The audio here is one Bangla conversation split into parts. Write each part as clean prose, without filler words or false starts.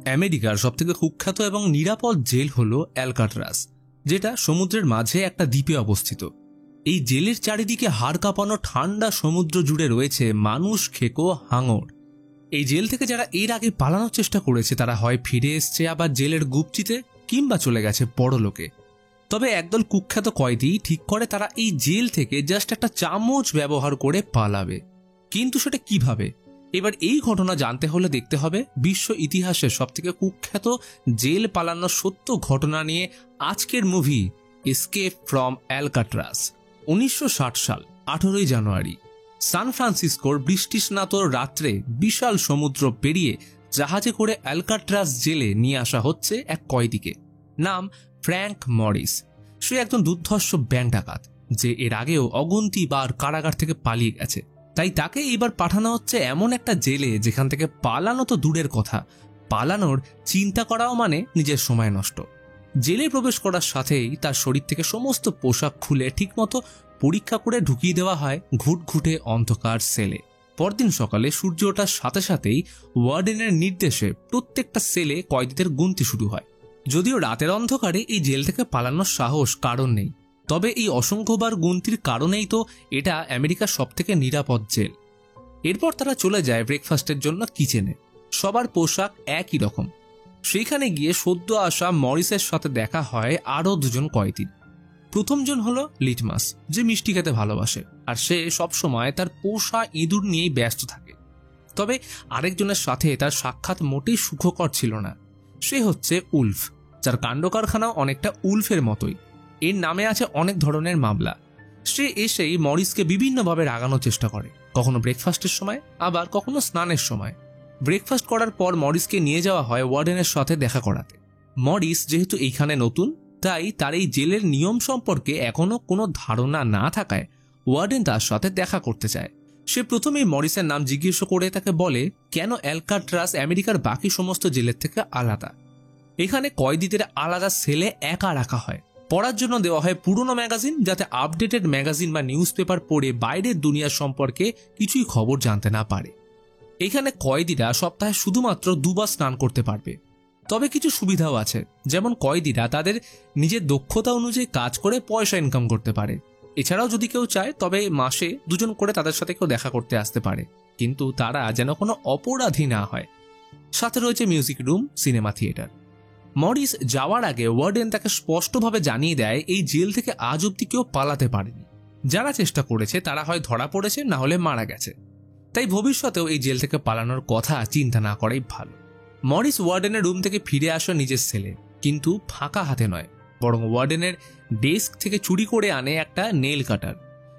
আমেরিকার সবথেকে কুখ্যাত এবং নিরাপদ জেল হল অ্যালকাট্রাজ, যেটা সমুদ্রের মাঝে একটা দ্বীপে অবস্থিত। এই জেলের চারিদিকে হাড় কাঁপানো ঠান্ডা সমুদ্র জুড়ে রয়েছে মানুষ খেকো হাঙর। এই জেল থেকে যারা এর আগে পালানোর চেষ্টা করেছে তারা হয় ফিরে এসছে আবার জেলের গুপ্তিতে, কিংবা চলে গেছে পরলোকে। তবে একদল কুখ্যাত কয়েদি ঠিক করে তারা এই জেল থেকে জাস্ট একটা চামচ ব্যবহার করে পালাবে। কিন্তু সেটা কিভাবে? এবার এই ঘটনা জানতে হলে দেখতে হবে বিশ্ব ইতিহাসের সবথেকে কুখ্যাত জেল পালানোর সত্য ঘটনা নিয়ে আজকের মুভি এসকেপ ফ্রম অ্যালকাট্রাজ। 1960 সাল 18 জানুয়ারি সান ফ্রান্সিসকোর বৃষ্টিস্নাত রাত্রে বিশাল সমুদ্র পেরিয়ে জাহাজে করে অ্যালকাট্রাজ জেলে নিয়ে আসা হচ্ছে এক কয়েদিকে। নাম ফ্র্যাঙ্ক মরিস। সে একজন দুর্ধর্ষ ব্যাংক ডাকাত যে এর আগেও অগুন্তি বার কারাগার থেকে পালিয়ে গেছে। তাই তাকে এবার পাঠানো হচ্ছে এমন একটা জেলে যেখান থেকে পালানো তো দূরের কথা, পালানোর চিন্তা করাও মানে নিজের সময় নষ্ট। জেলে প্রবেশ করার সাথেই তার শরীর থেকে সমস্ত পোশাক খুলে ঠিকমতো পরীক্ষা করে ঢুকিয়ে দেওয়া হয় ঘুটঘুটে অন্ধকার সেলে। পরদিন সকালে সূর্য ওঠার সাথে সাথেই ওয়ার্ডেনের নির্দেশে প্রত্যেকটা সেলে কয়েদিদের গুনতি শুরু হয়। যদিও রাতের অন্ধকারে এই জেল থেকে পালানোর সাহস কারণ নেই, তবে এই অসংখ্যবার গুনতির কারণেই তো এটা আমেরিকার সবথেকে নিরাপদ জেল। এরপর তারা চলে যায় ব্রেকফাস্টের জন্য কিচেনে। সবার পোশাক একই রকম। সেখানে গিয়ে সদ্য আসা মরিসের সাথে দেখা হয় আরও দুজন কয়েদির। প্রথমজন হলো লিটমাস, যে মিষ্টি খেতে ভালোবাসে আর সে সবসময় তার পোষা ইঁদুর নিয়েই ব্যস্ত থাকে। তবে আরেকজনের সাথে তার সাক্ষাৎ মোটেই সুখকর ছিল না। সে হচ্ছে উলফ, যার কাণ্ডকারখানাও অনেকটা উলফের মতোই। এর নামে আছে অনেক ধরনের মামলা। সে এসেই মরিসকে বিভিন্নভাবে রাগানোর চেষ্টা করে, কখনো ব্রেকফাস্টের সময় আবার কখনো স্নানের সময়। ব্রেকফাস্ট করার পর মরিসকে নিয়ে যাওয়া হয় ওয়ার্ডেনের সাথে দেখা করাতে। মরিস যেহেতু এইখানে নতুন, তাই তার এই জেলের নিয়ম সম্পর্কে এখনো কোনো ধারণা না থাকায় ওয়ার্ডেন তার সাথে দেখা করতে চায়। সে প্রথমেই মরিসের নাম জিজ্ঞেস করে তাকে বলে কেন অ্যালকাট্রাজ আমেরিকার বাকি সমস্ত জেলের থেকে আলাদা। এখানে কয়েদিদের আলাদা সেলে একা রাখা হয়। পড়ার জন্য দেওয়া হয় পুরনো ম্যাগাজিন, যাতে আপডেটেড ম্যাগাজিন বা নিউজ পেপার পড়ে বাইরের দুনিয়া সম্পর্কে কিছুই খবর জানতে না পারে। এখানে কয়েদিরা সপ্তাহে শুধুমাত্র দুবার স্নান করতে পারবে। তবে কিছু সুবিধাও আছে, যেমন কয়েদিরা তাদের নিজের দক্ষতা অনুযায়ী কাজ করে পয়সা ইনকাম করতে পারে। এছাড়াও যদি কেউ চায় তবে মাসে দুজন করে তাদের সাথে কেউ দেখা করতে আসতে পারে, কিন্তু তারা যেন কোনো অপরাধী না হয়। সাথে রয়েছে মিউজিক রুম, সিনেমা থিয়েটার। মরিস যাওয়ার আগে ওয়ার্ডেন তাকে স্পষ্টভাবে জানিয়ে দেয় এই জেল থেকে আজ অব্দি কেউ পালাতে পারেনি। যারা চেষ্টা করেছে তারা হয় ধরা পড়েছে, না হলে মারা গেছে। তাই ভবিষ্যতেও এই জেল থেকে পালানোর কথা চিন্তা না করাই ভালো। মরিস ওয়ার্ডেনের রুম থেকে ফিরে আসে নিজের সেলে, কিন্তু ফাঁকা হাতে নয়, বরং ওয়ার্ডেনের ডেস্ক থেকে চুরি করে আনে একটা নেল কাটার।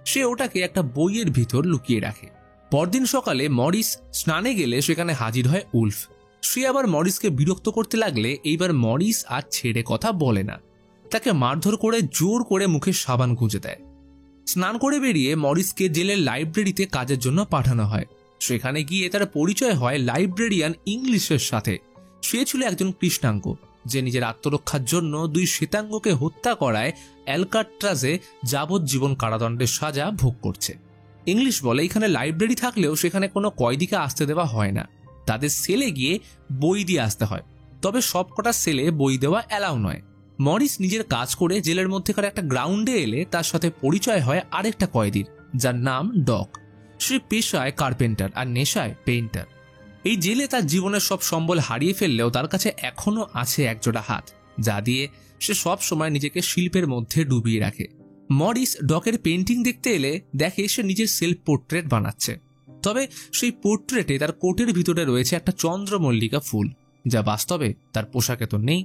সে ওটাকে একটা বইয়ের ভিতর লুকিয়ে রাখে। পরদিন সকালে মরিস স্নানে গেলে সেখানে হাজির হয় উলফ। সে আবার মরিসকে বিরক্ত করতে লাগলে এইবার মরিস আর ছেড়ে কথা বলে না, তাকে মারধর করে জোর করে মুখে সাবান গুঁজে দেয়। স্নান করে বেরিয়ে মরিসকে জেলের লাইব্রেরিতে কাজের জন্য পাঠানো হয়। সেখানে গিয়ে তার পরিচয় হয় লাইব্রেরিয়ান ইংলিশের সাথে। সে ছিল একজন কৃষ্ণাঙ্গ, যে নিজের আত্মরক্ষার জন্য দুই শ্বেতাঙ্গকে হত্যা করায় অ্যালকাট্রাজে যাবজ্জীবন কারাদণ্ডের সাজা ভোগ করছে। ইংলিশ বলে এখানে লাইব্রেরি থাকলেও সেখানে কোনো কয়েদিকে আসতে দেওয়া হয় না, তাদের সেলে গিয়ে বই দিয়ে আসতে হয়। তবে সবকটা সেলে বই দেওয়া অ্যালাউ নয়। মরিস নিজের কাজ করে জেলের মধ্যেকার একটা গ্রাউন্ডে এলে তার সাথে পরিচয় হয় আরেকটা কয়েদির, যার নাম ডক। সে পেশায় কার্পেন্টার আর নেশায় পেইন্টার। এই জেলে তার জীবনের সব সম্বল হারিয়ে ফেললেও তার কাছে এখনো আছে একজোড়া হাত, যা দিয়ে সে সব সময় নিজেকে শিল্পের মধ্যে ডুবিয়ে রাখে। মরিস ডকের পেন্টিং দেখতে এলে দেখে সে নিজের সেলফ পোর্ট্রেট বানাচ্ছে। তবে সেই পোর্ট্রেটে তার কোটের ভিতরে রয়েছে একটা চন্দ্রমল্লিকা ফুল, যা বাস্তবে তার পোশাকে তো নেই।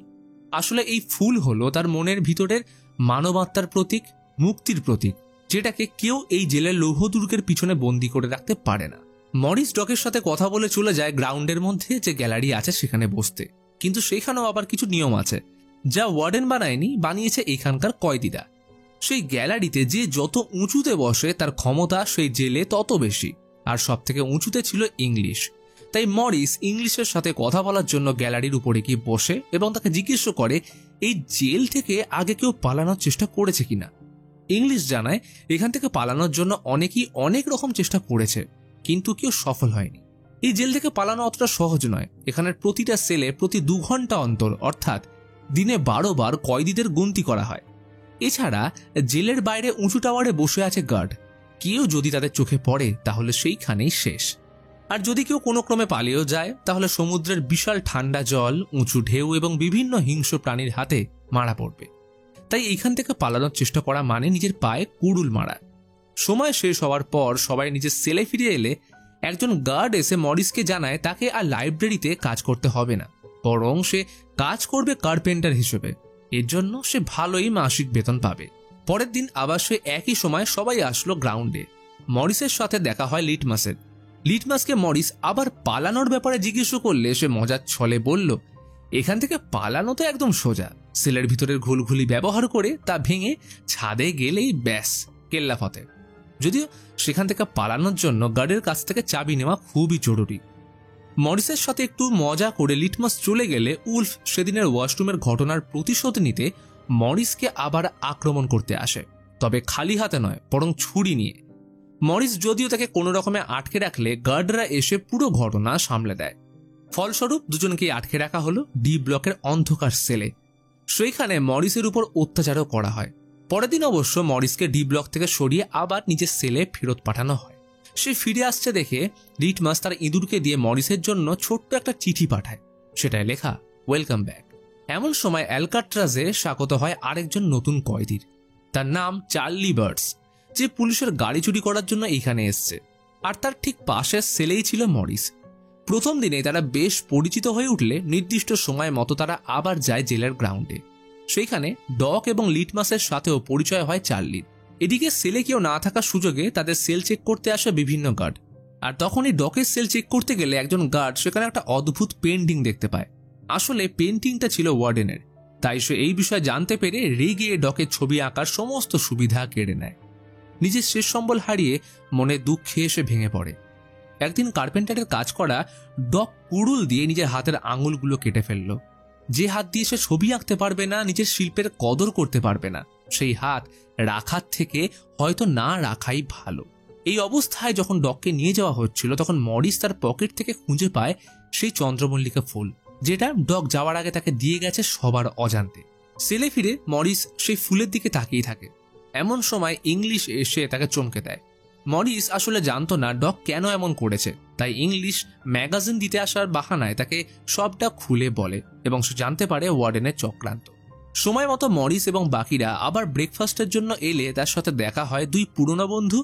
আসলে এই ফুল হলো তার মনের ভিতরের মানবাত্মার প্রতীক, মুক্তির প্রতীক, যেটাকে কেউ এই জেলের লৌহদুর্গের পিছনে বন্দি করে রাখতে পারে না। মরিস ডকের সাথে কথা বলে চলে যায় গ্রাউন্ডের মধ্যে যে গ্যালারি আছে সেখানে বসতে, কিন্তু সেখানেও আবার কিছু নিয়ম আছে যা ওয়ার্ডেন বানায়নি, বানিয়েছে এখানকার কয়েদিরা। সেই গ্যালারিতে যে যত উঁচুতে বসে তার ক্ষমতা সেই জেলে তত বেশি, আর সব থেকে উঁচুতে ছিল ইংলিশ। তাই মরিস ইংলিশের সাথে কথা বলার জন্য গ্যালারির উপরে গিয়ে বসে এবং তাকে জিজ্ঞেস করে এই জেল থেকে আগে কেউ পালানোর চেষ্টা করেছে কিনা। ইংলিশ জানায় এখান থেকে পালানোর জন্য অনেকেই অনেক রকম চেষ্টা করেছে, কিন্তু কেউ সফল হয়নি। এই জেল থেকে পালানো অতটা সহজ নয়। এখানের প্রতিটা সেলে প্রতি 2 ঘন্টা অন্তর অর্থাৎ দিনে 12 বার কয়েদিদের গুনতি করা হয়। এছাড়া জেলের বাইরে উঁচু টাওয়ারে বসে আছে গার্ড। কেউ যদি তাদের চোখে পড়ে তাহলে সেইখানেই শেষ। আর যদি কেউ কোনো ক্রমে পালিয়েও যায় তাহলে সমুদ্রের বিশাল ঠান্ডা জল, উঁচু ঢেউ এবং বিভিন্ন হিংস্র প্রাণীর হাতে মারা পড়বে। তাই এইখান থেকে পালানোর চেষ্টা করা মানে নিজের পায়ে কুড়ুল মারা। সময় শেষ হওয়ার পর সবাই নিজের সেলে ফিরে এলে একজন গার্ড এসে মরিসকে জানায় তাকে আর লাইব্রেরিতে কাজ করতে হবে না, বরং সে কাজ করবে কার্পেন্টার হিসেবে। এর জন্য সে ভালোই মাসিক বেতন পাবে। পরের দিন আবার সে একই সময় সবাই আসলো গ্রাউন্ডে। মরিসের সাথে দেখা হয় লিটমাসের। লিটমাসকে মরিস আবার পালানোর ব্যাপারে জিজ্ঞেস করলে সে মজার ছলে বলল, এখান থেকে পালানো তো একদম সোজা। সেলের ভিতরের ঘুলঘুলি ব্যবহার করে তা ভেঙে ছাদে গেলেই ব্যাস কেল্লা ফতে। যদিও সেখান থেকে পালানোর জন্য গার্ডের কাছ থেকে চাবি নেওয়া খুবই জরুরি। মরিসের সাথে একটু মজা করে লিটমাস চলে গেলে উলফ সেদিনের ওয়াশরুমের ঘটনার প্রতিশোধ নিতে মরিসকে আবার আক্রমণ করতে আসে, তবে খালি হাতে নয় বরং ছুরি নিয়ে। মরিস যদিও তাকে কোনো রকমে আটকে রাখলে গার্ডরা এসে পুরো ঘটনা সামলে দেয়। ফলস্বরূপ দুজনকেই আটকে রাখা হলো ডি ব্লকের অন্ধকার সেলে। সেইখানে মরিসের উপর অত্যাচারও করা হয়। পরের দিন অবশ্য মরিসকে ডি ব্লক থেকে সরিয়ে আবার নিজের সেলে ফেরত পাঠানো হয়। সে ফিরে আসছে দেখে লিটমাস তার ইঁদুরকে দিয়ে মরিসের জন্য ছোট্ট একটা চিঠি পাঠায়। সেটাই লেখা ওয়েলকাম ব্যাক। এমন সময় অ্যালকাট্রাজে স্বাগত হয় আরেকজন নতুন কয়েদির। তার নাম চার্লি বার্টস, যে পুলিশের গাড়ি চুরি করার জন্য এইখানে এসছে। আর তার ঠিক পাশের সেলেই ছিল মরিস। প্রথম দিনেই তারা বেশ পরিচিত হয়ে উঠলে নির্দিষ্ট সময় মতো তারা আবার যায় জেলের গ্রাউন্ডে। সেইখানে ডক এবং লিটমাসের সাথেও পরিচয় হয় চার্লির। এদিকে সেলে কেউ না থাকার সুযোগে তাদের সেল চেক করতে আসে বিভিন্ন গার্ড। আর তখনই ডকের সেল চেক করতে গেলে একজন গার্ড সেখানে একটা অদ্ভুত পেন্টিং দেখতে পায়। আসলে পেন্টিংটা ছিল ওয়ার্ডেনের, তাই সে এই বিষয়ে জানতে পেরে রেগে ডকের ছবি আঁকার সমস্ত সুবিধা কেড়ে নেয়। নিজের শেষ সম্বল হারিয়ে মনে দুঃখে এসে ভেঙে পড়ে। একদিন কার্পেন্টারের কাজ করা ডক কুড়ুল দিয়ে নিজের হাতের আঙুলগুলো কেটে ফেলল। যে হাত দিয়ে সে ছবি আঁকতে পারবে না, নিজের শিল্পের কদর করতে পারবে না, সেই হাত রাখার থেকে হয়তো না রাখাই ভালো। এই অবস্থায় যখন ডককে নিয়ে যাওয়া হচ্ছিল তখন মরিস তার পকেট থেকে খুঁজে পায় সেই চন্দ্রমল্লিকা ফুল, যেটা ডক যাওয়ার আগে তাকে দিয়ে গেছে সবার অজান্তে। সেলে ফিরে মরিস সেই ফুলের দিকে তাকিয়ে থাকে। এমন সময় ইংলিশ এসে তাকে চমকে দেয়। মরিস আসলে জানতো না ডক কেন এমন করেছে, তাই ইংলিশ ম্যাগাজিন দিতে আসার বাহানায় তাকে সবটা খুলে বলে এবং সে জানতে পারে ওয়ার্ডেনের চক্রান্ত। সময় মতো মরিস এবং বাকিরা আবার ব্রেকফাস্টের জন্য এলে তার সাথে দেখা হয় দুই পুরনো বন্ধু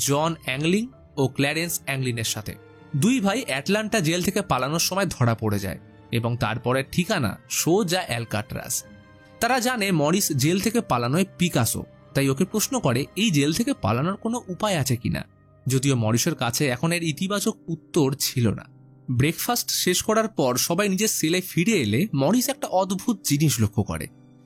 জন অ্যাংলিং ও ক্ল্যারেন্স অ্যাংলিনের সাথে। দুই ভাই অ্যাটলান্টা জেল থেকে পালানোর সময় ধরা পড়ে যায় এবং তারপরে ঠিকানা সোজা অ্যালকাট্রাজ। তারা জানে মরিস জেল থেকে পালানোয় পিকাসো, তাই ওকে প্রশ্ন করে এই জেল থেকে পালানোর কোনো উপায় আছে কিনা। যদিও মরিসের কাছে এখন এর ইতিবাচক উত্তর ছিল না। ব্রেকফাস্ট শেষ করার পর সবাই নিজের সেলে ফিরে এলে মরিস একটা অদ্ভুত জিনিস লক্ষ্য করে।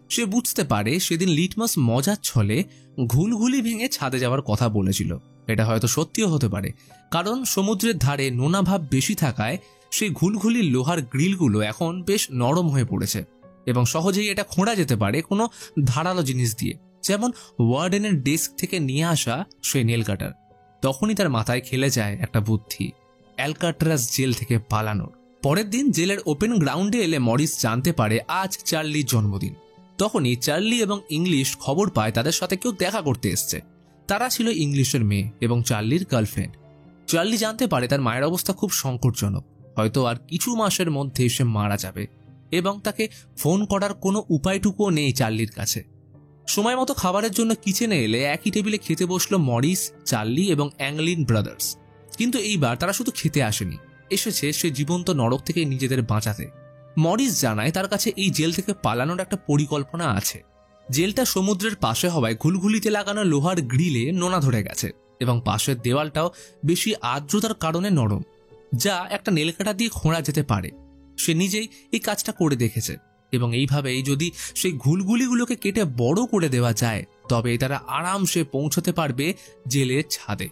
সে বুঝতে পারে সেদিন লিটমাস মজার ছলে ঘুলঘুলি ভেঙে ছাদে যাওয়ার কথা বলেছিল। এটা হয়তো সত্যিও হতে পারে, কারণ সমুদ্রের ধারে নোনা ভাব বেশি থাকায় সেই ঘুলঘুলির লোহার গ্রিলগুলো এখন বেশ নরম হয়ে পড়েছে এবং সহজেই এটা খোঁড়া যেতে পারে কোনো ধারালো জিনিস দিয়ে, যেমন ওয়ার্ডেনের ডেস্ক থেকে নিয়ে আসা সেই নেল কাটার। তখনই তার মাথায় খেলে যায় একটা বুদ্ধি, অ্যালকাট্রাজ জেল থেকে পালানোর। পরের দিন জেলের ওপেন গ্রাউন্ডে এলে মরিস জানতে পারে আজ চার্লির জন্মদিন। তখনই চার্লি এবং ইংলিশ খবর পায় তাদের সাথে কেউ দেখা করতে এসছে। তারা ছিল ইংলিশের মেয়ে এবং চার্লির গার্লফ্রেন্ড। চার্লি জানতে পারে তার মায়ের অবস্থা খুব সংকটজনক, হয়তো আর কিছু মাসের মধ্যে সে মারা যাবে এবং তাকে ফোন করার কোনো উপায়টুকুও নেই চার্লির কাছে। সময় মতো খাবারের জন্য কিচেনে এলে একই টেবিলে খেতে বসলো মরিস, চার্লি এবং অ্যাংলিন ব্রাদার্স। কিন্তু এইবার তারা শুধু খেতে আসেনি, এসেছে সে জীবন্ত নরক থেকে নিজেদের বাঁচাতে। মরিস জানায় তার কাছে এই জেল থেকে পালানোর একটা পরিকল্পনা আছে। জেলটা সমুদ্রের পাশে হওয়ায় ঘুলঘুলিতে লাগানো লোহার গ্রিলে নোনা ধরে গেছে এবং পাশের দেওয়ালটাও বেশি আর্দ্রতার কারণে নরম, যা একটা নেলকাটা দিয়ে খোঁড়া যেতে পারে। সে নিজেই এই কাজটা করে দেখেছে এবং এইভাবেই যদি সেই ঘুলঘুলিগুলোকে কেটে বড় করে দেওয়া যায় তবে তারা আরামসে পৌঁছতে পারবে জেলের ছাদে।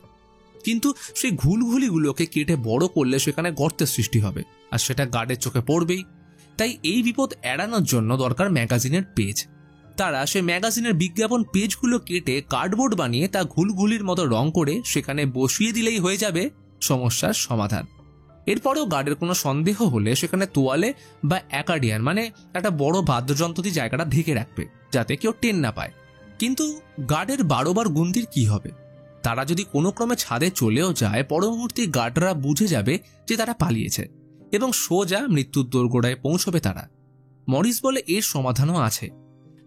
কিন্তু সেই ঘুলঘুলিগুলোকে কেটে বড় করলে সেখানে গর্তের সৃষ্টি হবে আর সেটা গার্ডের চোখে পড়বেই। তাই এই বিপদ এড়ানোর জন্য দরকার ম্যাগাজিনের পেজ। তারা সেই ম্যাগাজিনের বিজ্ঞাপন পেজগুলো কেটে কার্ডবোর্ড বানিয়ে তা ঘুলঘুলির মতো রং করে সেখানে বসিয়ে দিলেই হয়ে যাবে সমস্যার সমাধান। এরপরেও গার্ডের কোনো সন্দেহ হলে সেখানে তোয়ালে বা অ্যাকার্ডিয়ান মানে একটা বড় বাদ্যযন্ত্র দিয়ে জায়গাটা ঢেকে রাখবে, যাতে কেউ টের না পায়। কিন্তু গার্ডের 12 বার গুনতির কি হবে? তারা যদি কোনো ক্রমে ছাদে চলেও যায়, পরবর্তী গার্ডরা বুঝে যাবে যে তারা পালিয়েছে এবং সোজা মৃত্যুর দোরগোড়ায় পৌঁছবে তারা। মরিস বলে এর সমাধানও আছে।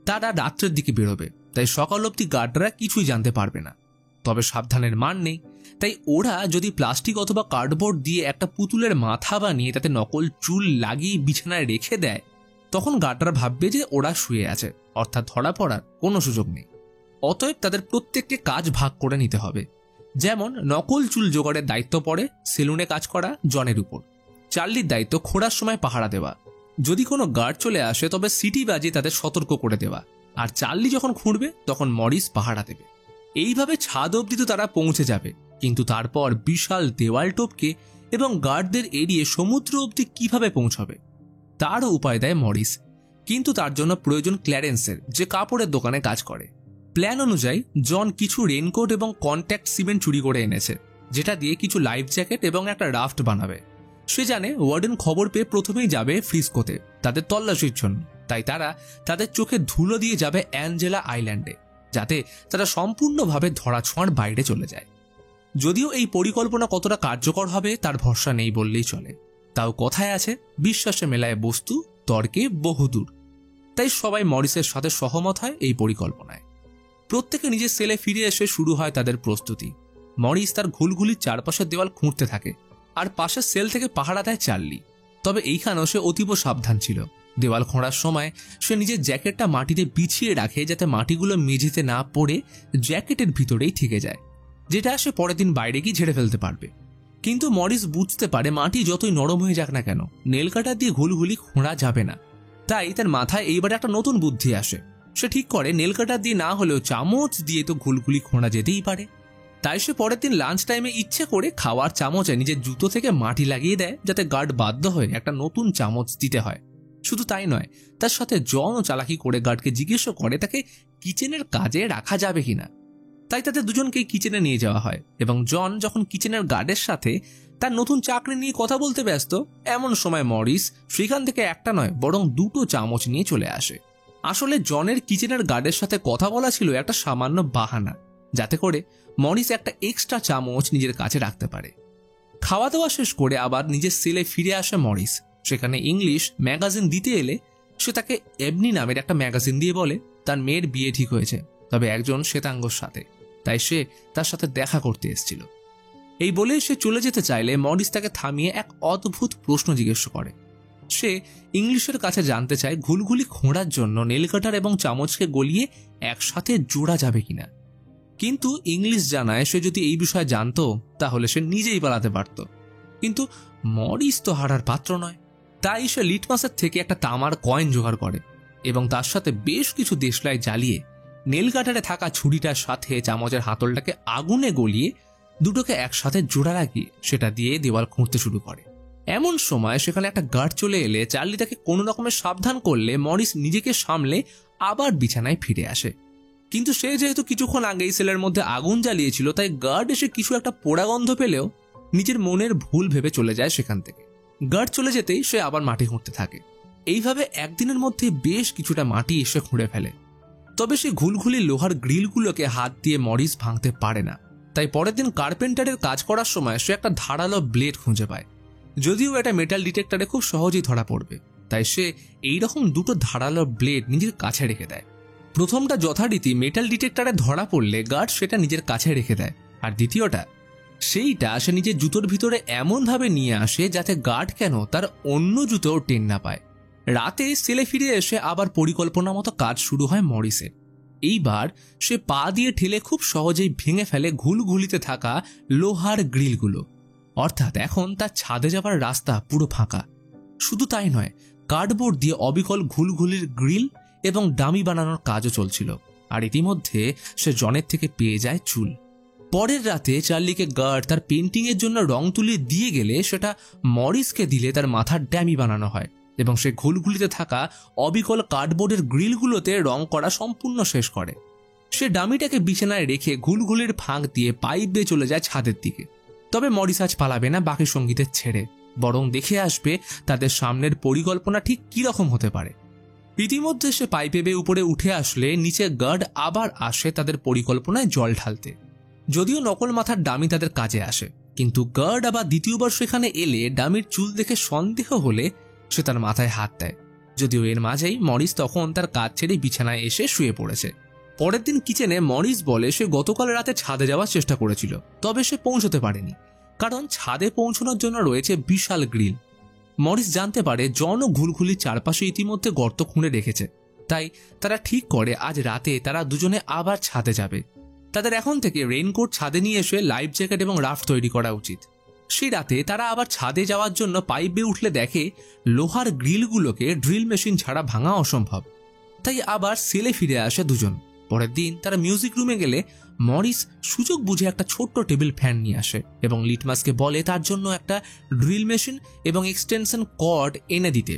তারা রাত্রের দিকে বেরোবে, তাই সকাল অবধি গার্ডরা কিছুই জানতে পারবে না। তবে সাবধানের মান নেই, তাই ওরা যদি প্লাস্টিক অথবা কার্ডবোর্ড দিয়ে একটা পুতুলের মাথা বানিয়ে তাতে নকল চুল লাগিয়ে বিছানায় রেখে দেয়, তখন গার্ডরা ভাববে যে ওরা শুয়ে আছে, অর্থাৎ ধরা পড়ার কোনো সুযোগ নেই। অতএব তাদের প্রত্যেককে কাজ ভাগ করে নিতে হবে। যেমন নকল চুল জোগাড়ের দায়িত্ব পড়ে সেলুনে কাজ করা জনের উপর, চার্লির দায়িত্ব খোঁড়ার সময় পাহারা দেওয়া, যদি কোনো গার্ড চলে আসে তবে সিটি বাজিয়ে তাদের সতর্ক করে দেওয়া, আর চার্লি যখন খুঁড়বে তখন মরিস পাহারা দেবে। এইভাবে ছাদ অবধি তো তারা পৌঁছে যাবে, কিন্তু তারপর বিশাল দেওয়াল টপকে এবং গার্ডদের এড়িয়ে সমুদ্র অবধি কিভাবে পৌঁছবে তারও উপায় দেয় মরিস। কিন্তু তার জন্য প্রয়োজন ক্ল্যারেন্সের, যে কাপড়ের দোকানে কাজ করে। প্ল্যান অনুযায়ী জন কিছু রেনকোট এবং কন্ট্যাক্ট সিমেন্ট চুরি করে এনেছে, যেটা দিয়ে কিছু লাইফ জ্যাকেট এবং একটা রাফট বানাবে। সে জানে ওয়ার্ডেন খবর পেয়ে প্রথমেই যাবে ফ্রিস্কোতে তাদের তল্লাশির জন্য, তাই তারা তাদের চোখে ধুলো দিয়ে যাবে অ্যাঞ্জেলা আইল্যান্ডে, যাতে তারা সম্পূর্ণভাবে ধরাছোঁয়ার বাইরে চলে যায়। যদিও এই পরিকল্পনা কতটা কার্যকর হবে তার ভরসা নেই বললেই চলে। তাও কথায় আছে, বিশ্বাসে মেলায় বস্তু, তর্কে বহুদূর। তাই সবাই মরিসের সাথে সহমত হয় এই পরিকল্পনায়। প্রত্যেকে নিজের সেলে ফিরে এসে শুরু হয় তাদের প্রস্তুতি। মরিস তার ঘুলঘুলির চারপাশের দেওয়াল খুঁড়তে থাকে, আর পাশের সেল থেকে পাহারা দেয় চার্লি। তবে এইখানেও সে অতীব সাবধান ছিল। দেওয়াল খোঁড়ার সময় সে নিজের জ্যাকেটটা মাটিতে বিছিয়ে রাখে, যাতে মাটিগুলো মেঝেতে না পড়ে জ্যাকেটের ভিতরেই থেকে যায়, যেটা সে পরের দিন বাইরে গিয়ে ঝেড়ে ফেলতে পারবে। কিন্তু মরিস বুঝতে পারে মাটি যতই নরম হয়ে যাক না কেন, নেল কাটার দিয়ে ঘুলঘুলি খোঁড়া যাবে না। তাই তার মাথায় এইবারে একটা নতুন বুদ্ধি আসে। সে ঠিক করে নেল কাটার দিয়ে না হলেও চামচ দিয়ে তো ঘুলঘুলি খোঁড়া যেতেই পারে। তাই সে পরের দিন লাঞ্চ টাইমে ইচ্ছে করে খাওয়ার চামচে নিজের জুতো থেকে মাটি লাগিয়ে দেয়, যাতে গার্ড বাধ্য হয়ে একটা নতুন চামচ দিতে হয়। শুধু তাই নয়, তার সাথে জনও চালাকি করে গার্ডকে জিজ্ঞেস করে তাকে কিচেনের কাজে রাখা যাবে কিনা। তাই তাদের দুজনকেই কিচেনে নিয়ে যাওয়া হয় এবং জন যখন কিচেনের গার্ডের সাথে তার নতুন চাকরি নিয়ে কথা বলতে ব্যস্ত, এমন সময় মরিস সেখান থেকে একটা নয় বরং 2টো চামচ নিয়ে চলে আসে। আসলে জনের কিচেনের গার্ডের সাথে কথা বলা ছিল একটা সামান্য বাহানা, যাতে করে মরিস একটা এক্সট্রা চামচ নিজের কাছে রাখতে পারে। খাওয়া দাওয়া শেষ করে আবার নিজের সেলে ফিরে আসে মরিস। সেখানে ইংলিশ ম্যাগাজিন দিতে এলে সে তাকে এবনি নামের একটা ম্যাগাজিন দিয়ে বলে তার মেয়ের বিয়ে ঠিক হয়েছে, তবে একজন শ্বেতাঙ্গর সাথে, তাই সে তার সাথে দেখা করতে এসেছিল। এই বলে সে চলে যেতে চাইলে মরিস তাকে থামিয়ে এক অদ্ভুত প্রশ্ন জিজ্ঞেস করে। সে ইংলিশের কাছে জানতে চায় ঘুলঘুলি খোঁড়ার জন্য নেলকাটার এবং চামচকে গলিয়ে একসাথে জোড়া যাবে কিনা। কিন্তু ইংলিশ জানায় সে যদি এই বিষয়ে জানতো তাহলে সে নিজেই পালাতে পারত। কিন্তু মরিস তো হারার পাত্র নয়, তাই সে লিটমাসের থেকে একটা তামার কয়েন জোগাড় করে এবং তার সাথে বেশ কিছু দেশলাই জ্বালিয়ে নেল কাটারে থাকা ছুরিটার সাথে চামচের হাতলটাকে আগুনে গলিয়ে দুটোকে একসাথে জোড়া লাগিয়ে সেটা দিয়ে দেওয়াল খুঁড়তে শুরু করে। এমন সময় সেখানে একটা গার্ড চলে এলে চার্লি তাকে কোনো রকমের সাবধান করলে মরিস নিজেকে সামলে আবার বিছানায় ফিরে আসে। কিন্তু সে যেহেতু কিছুক্ষণ আগেই সেলের মধ্যে আগুন জ্বালিয়েছিল, তাই গার্ড এসে কিছু একটা পোড়া গন্ধ পেলেও নিজের মনের ভুল ভেবে চলে যায় সেখান থেকে। গার্ড চলে যেতেই সে আবার মাটি খুঁড়তে থাকে। এইভাবে একদিনের মধ্যে বেশ কিছুটা মাটি এসে খুঁড়ে ফেলে। তবে সে ঘুলঘুলি লোহার গ্রিলগুলোকে হাত দিয়ে মরিস ভাঙতে পারে না। তাই পরের দিন কার্পেন্টারের কাজ করার সময় সে একটা ধারালো ব্লেড খুঁজে পায়। যদিও এটা মেটাল ডিটেক্টরে খুব সহজেই ধরা পড়বে, তাই সে এইরকম 2টো ধারালো ব্লেড নিজের কাছে রেখে দেয়। প্রথমটা যথারীতি মেটাল ডিটেক্টরে ধরা পড়লে গার্ড সেটা নিজের কাছে রেখে দেয়, আর দ্বিতীয়টা সেইটা সে নিজের জুতোর ভিতরে এমনভাবে নিয়ে আসে যাতে গার্ড কেন তার অন্য জুতোও টেন না পায়। রাতে সেলে ফিরে এসে আবার পরিকল্পনা মতো কাজ শুরু হয় মরিসের। এইবার সে পা দিয়ে ঠেলে খুব সহজেই ভেঙে ফেলে ঘুলঘুলিতে থাকা লোহার গ্রিলগুলো, অর্থাৎ এখন তার ছাদে যাবার রাস্তা পুরো ফাঁকা। শুধু তাই নয়, কার্ডবোর্ড দিয়ে অবিকল ঘুলঘুলির গ্রিল এবং ডামি বানানোর কাজও চলছিল। আর ইতিমধ্যে সে জনের থেকে পেয়ে যায় চুল। পরের রাতে চার্লিকে গার্ড তার পেন্টিংয়ের জন্য রং তুলি দিয়ে গেলে সেটা মরিসকে দিলে তার মাথার ড্যামি বানানো হয় এবং সে ঘুলঘুলিতে থাকা অবিকল কার্ডবোর্ডের গ্রিলগুলোতে রং করা সম্পূর্ণ শেষ করে। সে ডামিটাকে বিছানায় রেখে ঘুলঘুলির ফাঁক দিয়ে পাইপ দিয়ে চলে যায় ছাদের দিকে। তবে মরিস আজ পালাবে না বাকি সঙ্গীদের ছেড়ে। বরং দেখে আসবে তাদের সামনের পরিকল্পনা ঠিক কিরকম হতে পারে। ইতিমধ্যে সে পাইপে বেয়ে উপরে উঠে আসলে নিচে গার্ড আবার আসে তাদের পরিকল্পনায় জল ঢালতে। যদিও নকল মাথার ডামি তাদের কাজে আসে, কিন্তু গার্ড আবার দ্বিতীয়বার সেখানে এলে ডামির চুল দেখে সন্দেহ হলে সে তার মাথায় হাত দেয়। যদিও এর মাঝেই মরিস তখন তার কাজ ছেড়ে বিছানায় এসে শুয়ে পড়েছে। পরের দিন কিচেনে মরিস বলে সে গতকাল রাতে ছাদে যাওয়ার চেষ্টা করেছিল, তবে সে পৌঁছতে পারেনি, কারণ ছাদে পৌঁছানোর জন্য রয়েছে বিশাল গ্রিল। মরিস জানতে পারে জন ও ঘুলঘুলির চারপাশে ইতিমধ্যে গর্ত খুঁড়ে রেখেছে, তাই তারা ঠিক করে আজ রাতে তারা দুজনে আবার ছাদে যাবে। তাদের এখন থেকে রেইনকোট ছাদে নিয়ে এসে লাইফ জ্যাকেট এবং রাফট তৈরি করা উচিত। সেই রাতে তারা আবার ছাদে যাওয়ার জন্য পাইপ বেয়ে উঠলে দেখে লোহার গ্রিলগুলোকে ড্রিল মেশিন ছাড়া ভাঙা অসম্ভব, তাই আবার সেলে ফিরে আসে দুজন। পরের দিন তারা মিউজিক রুমে গেলে মরিস সুযোগ বুঝে একটা ছোট্ট টেবিল ফ্যান নিয়ে আসে এবং লিটমাসকে বলে তার জন্য একটা ড্রিল মেশিন এবং এক্সটেনশন কর্ড এনে দিতে।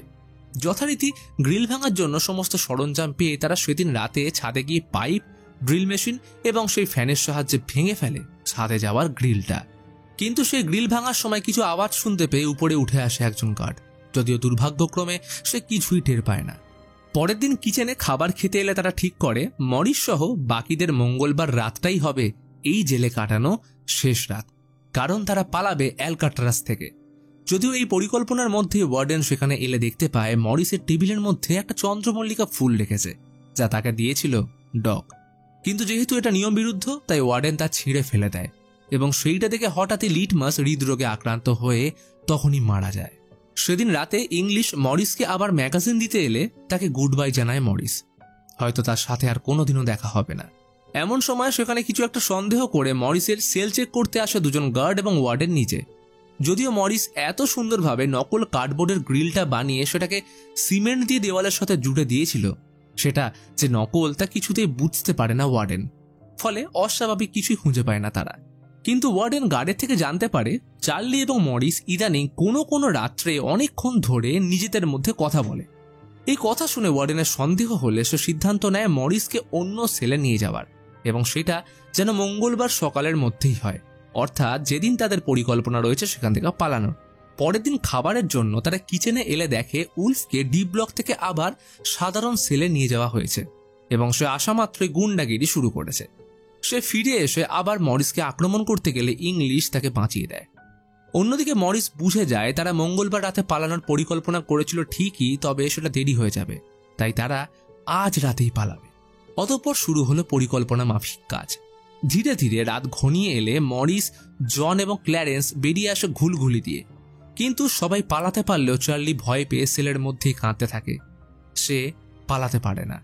যথারীতি গ্রিল ভাঙার জন্য সমস্ত সরঞ্জাম পেয়ে তারা সেদিন রাতে ছাদে গিয়ে পাইপ, ড্রিল মেশিন এবং সেই ফ্যানের সাহায্যে ভেঙে ফেলে ছাদে যাওয়ার গ্রিলটা। কিন্তু সেই গ্রিল ভাঙার সময় কিছু আওয়াজ শুনতে পেয়ে উপরে উঠে আসে একজন গার্ড, যদিও দুর্ভাগ্যক্রমে সে কিছুই টের পায় না। পরের দিন কিচেনে খাবার খেতে এলে তারা ঠিক করে মরিস সহ বাকিদের মঙ্গলবার রাতটাই হবে এই জেলে কাটানো শেষ রাত, কারণ তারা পালাবে অ্যালকাট্রাস থেকে। যদিও এই পরিকল্পনার মধ্যে ওয়ার্ডেন সেখানে এলে দেখতে পায় মরিসের টেবিলের মধ্যে একটা চন্দ্রমল্লিকা ফুল রেখেছে, যা তাকে দিয়েছিল ডগ। কিন্তু যেহেতু এটা নিয়ম বিরুদ্ধ, তাই ওয়ার্ডেন তা ছিঁড়ে ফেলে দেয় এবং সেইটা দেখে হঠাৎই লিটমাস হৃদরোগে আক্রান্ত হয়ে তখনই মারা যায়। সেদিন রাতে ইংলিশ মরিসকে আবার ম্যাগাজিন দিতে এলে তাকে গুড বাই জানায় মরিস, হয়তো তার সাথে আর কোনোদিনও দেখা হবে না। এমন সময় সেখানে কিছু একটা সন্দেহ করে মরিসের সেল চেক করতে আসে দুজন গার্ড এবং ওয়ার্ডেন নিচে। যদিও মরিস এত সুন্দরভাবে নকল কার্ডবোর্ডের গ্রিলটা বানিয়ে সেটাকে সিমেন্ট দিয়ে দেওয়ালের সাথে জুড়ে দিয়েছিল, সেটা যে নকল তা কিছুতেই বুঝতে পারে না ওয়ার্ডেন, ফলে অস্বাভাবিক কিছুই খুঁজে পায় না তারা। কিন্তু ওয়ার্ডেন গার্ডের থেকে জানতে পারে চার্লি এবং মরিস ইদানিং কোনো রাত্রে অনেকক্ষণ ধরে নিজেদের মধ্যে কথা বলে। এই কথা শুনে ওয়ার্ডেনের সন্দেহ হলে সে সিদ্ধান্ত নেয় মরিসকে অন্য সেলে নিয়ে যাওয়ার, এবং সেটা যেন মঙ্গলবার সকালের মধ্যেই হয়, অর্থাৎ যেদিন তাদের পরিকল্পনা রয়েছে সেখান থেকে পালানোর। পরের দিন খাবারের জন্য তারা কিচেনে এলে দেখে উলফকে ডি ব্লক থেকে আবার সাধারণ সেলে নিয়ে যাওয়া হয়েছে এবং সে আসা মাত্রই গুন্ডাগিরি শুরু করেছে। সে ফিরে এসে আবার মরিসকে আক্রমণ করতে গেলে ইংলিশ তাকে বাঁচিয়ে দেয়। অন্যদিকে মরিস বুঝে যায় তারা মঙ্গলবার রাতে পালানোর পরিকল্পনা করেছিল ঠিকই, তবে সেটা দেরি হয়ে যাবে, তাই তারা আজ রাতেই পালাবে। অতঃপর শুরু হলো পরিকল্পনা মাফিক কাজ। ধীরে ধীরে রাত ঘনিয়ে এলে মরিস, জন এবং ক্ল্যারেন্স বেরিয়ে আসে ঘুলঘুলি দিয়ে, কিন্তু সবাই পালাতে পারলেও চার্লি ভয় পেয়ে সেলের মধ্যেই কাঁদতে থাকে। সে পালাতে পারে না।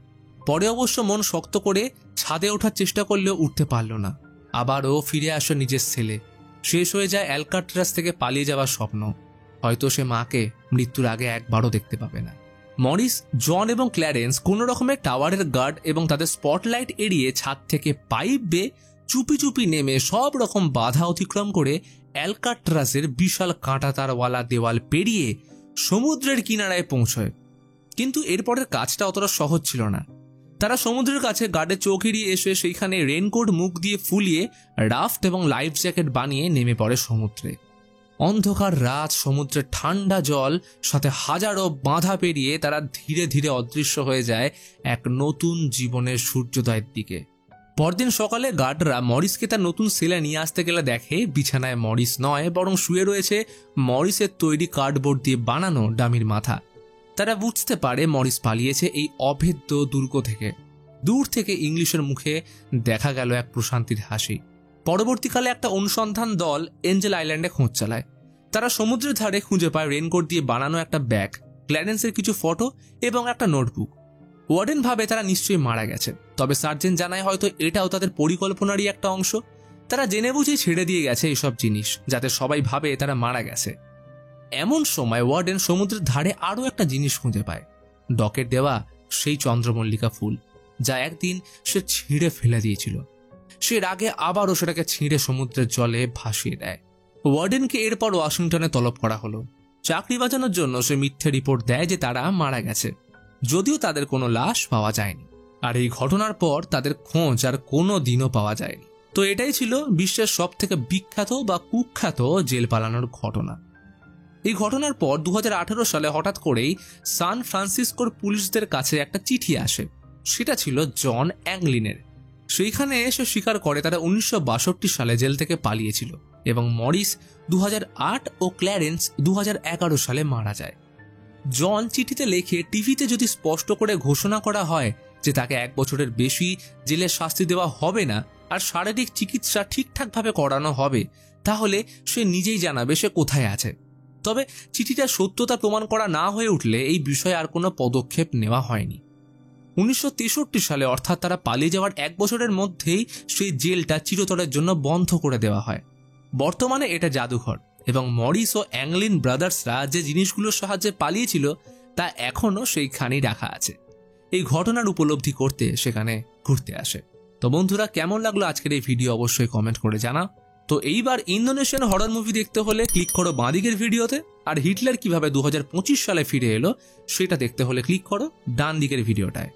পরে অবশ্য মন শক্ত করে ছাদে ওঠার চেষ্টা করলেও উঠতে পারল না। আবারও ফিরে আসে নিজের সেলে। শেষ হয়ে যায় অ্যালকাট্রাস থেকে পালিয়ে যাওয়ার স্বপ্ন। হয়তো সে মাকে মৃত্যুর আগে একবারও দেখতে পাবে না। মরিস, জন এবং ক্ল্যারেন্স কোনো রকমের টাওয়ারের গার্ড এবং তাদের স্পটলাইট এড়িয়ে ছাদ থেকে পাইপ বেয়ে চুপি চুপি নেমে সব রকম বাধা অতিক্রম করে অ্যালকাট্রাসের বিশাল কাঁটাতারওয়ালা দেওয়াল পেরিয়ে সমুদ্রের কিনারায় পৌঁছয়। কিন্তু এরপরের কাজটা অতটা সহজ ছিল না। তারা সমুদ্রের কাছে গার্ডের চোখ এড়িয়ে এসে সেইখানে রেইনকোট মুখ দিয়ে ফুলিয়ে রাফট এবং লাইফ জ্যাকেট বানিয়ে নেমে পড়ে সমুদ্রে। অন্ধকার রাত, সমুদ্রের ঠান্ডা জল, সাথে হাজারো বাধা পেরিয়ে তারা ধীরে ধীরে অদৃশ্য হয়ে যায় এক নতুন জীবনের সূর্যোদয়ের দিকে। পরদিন সকালে গার্ডরা মরিসকে তার নতুন সেলে নিয়ে আসতে গেলে দেখে বিছানায় মরিস নয়, বরং শুয়ে রয়েছে মরিসের তৈরি কার্ডবোর্ড দিয়ে বানানো ডামির মাথা। তারা বুঝতে পারে মরিস পালিয়েছে এই অভেদ্য দুর্গ থেকে। দূর থেকে ইংলিশের মুখে দেখা গেল এক প্রশান্তির হাসি। পরবর্তীকালে একটা অনুসন্ধান দল এঞ্জেল আইল্যান্ডে খোঁজ চালায়। তারা সমুদ্রের ধারে খুঁজে পায় রেইনকোট দিয়ে বানানো একটা ব্যাগ, ক্ল্যারেন্সের কিছু ফটো এবং একটা নোটবুক। ওয়ার্ডেন ভাবে তারা নিশ্চয়ই মারা গেছে, তবে সার্জেন্ট জানায় হয়তো এটাও তাদের পরিকল্পনারই একটা অংশ। তারা জেনে বুঝে ছেড়ে দিয়ে গেছে এইসব জিনিস, যাতে সবাই ভাবে তারা মারা গেছে। এমন সময় ওয়ার্ডেন সমুদ্রের ধারে আরও একটা জিনিস খুঁজে পায়, ডকের দেওয়া সেই চন্দ্রমল্লিকা ফুল, যা একদিন সে ছিঁড়ে ফেলে দিয়েছিল। সে রাগে আবারও সেটাকে ছিঁড়ে সমুদ্রের জলে ভাসিয়ে দেয়। ওয়ার্ডেনকে এরপর ওয়াশিংটনে তলব করা হলো। চাকরি বাঁচানোর জন্য সে মিথ্যে রিপোর্ট দেয় যে তারা মারা গেছে, যদিও তাদের কোনো লাশ পাওয়া যায়নি। আর এই ঘটনার পর তাদের খোঁজ আর কোনো দিনও পাওয়া যায়নি। তো এটাই ছিল বিশ্বের সব থেকে বিখ্যাত বা কুখ্যাত জেল পালানোর ঘটনা। এই ঘটনার পর 2018 সালে হঠাৎ করেই সান ফ্রান্সিসকোর পুলিশদের কাছে একটা চিঠি আসে। সেটা ছিল জন অ্যাংলিনের। সেইখানে এসে স্বীকার করে তারা 1962 সালে জেল থেকে পালিয়েছিল এবং মরিস 2008 ও ক্ল্যারেন্স 2011 সালে মারা যায়। জন চিঠিতে লেখে টিভিতে যদি স্পষ্ট করে ঘোষণা করা হয় যে তাকে 1 বছরের বেশি জেলের শাস্তি দেওয়া হবে না আর শারীরিক চিকিৎসা ঠিকঠাকভাবে করানো হবে, তাহলে সে নিজেই জানাবে সে কোথায় আছে। তবে চিঠিটার সত্যতা প্রমাণ করা না হয়ে উঠলে এই বিষয়ে আর কোনো পদক্ষেপ নেওয়া হয়নি। 1963 সালে অর্থাৎ তারা পালিয়ে যাওয়ার 1 বছরের মধ্যেই সেই জেলটা চিরতরের জন্য বন্ধ করে দেওয়া হয়। বর্তমানে এটা জাদুঘর এবং মরিস ও অ্যাংলিন ব্রাদার্সরা যে জিনিসগুলোর সাহায্যে পালিয়েছিল তা এখনও সেইখানেই রাখা আছে। এই ঘটনার উপলব্ধি করতে সেখানে ঘুরতে আসে। তো বন্ধুরা, কেমন লাগলো আজকের এই ভিডিও অবশ্যই কমেন্ট করে জানাও। তো এইবার ইন্দোনেশিয়ান হরর মুভি দেখতে হলে ক্লিক করো বাঁদিকের ভিডিওতে, আর হিটলার কিভাবে 2025 সালে ফিরে এলো সেটা দেখতে হলে ক্লিক করো ডান দিকের ভিডিওটায়।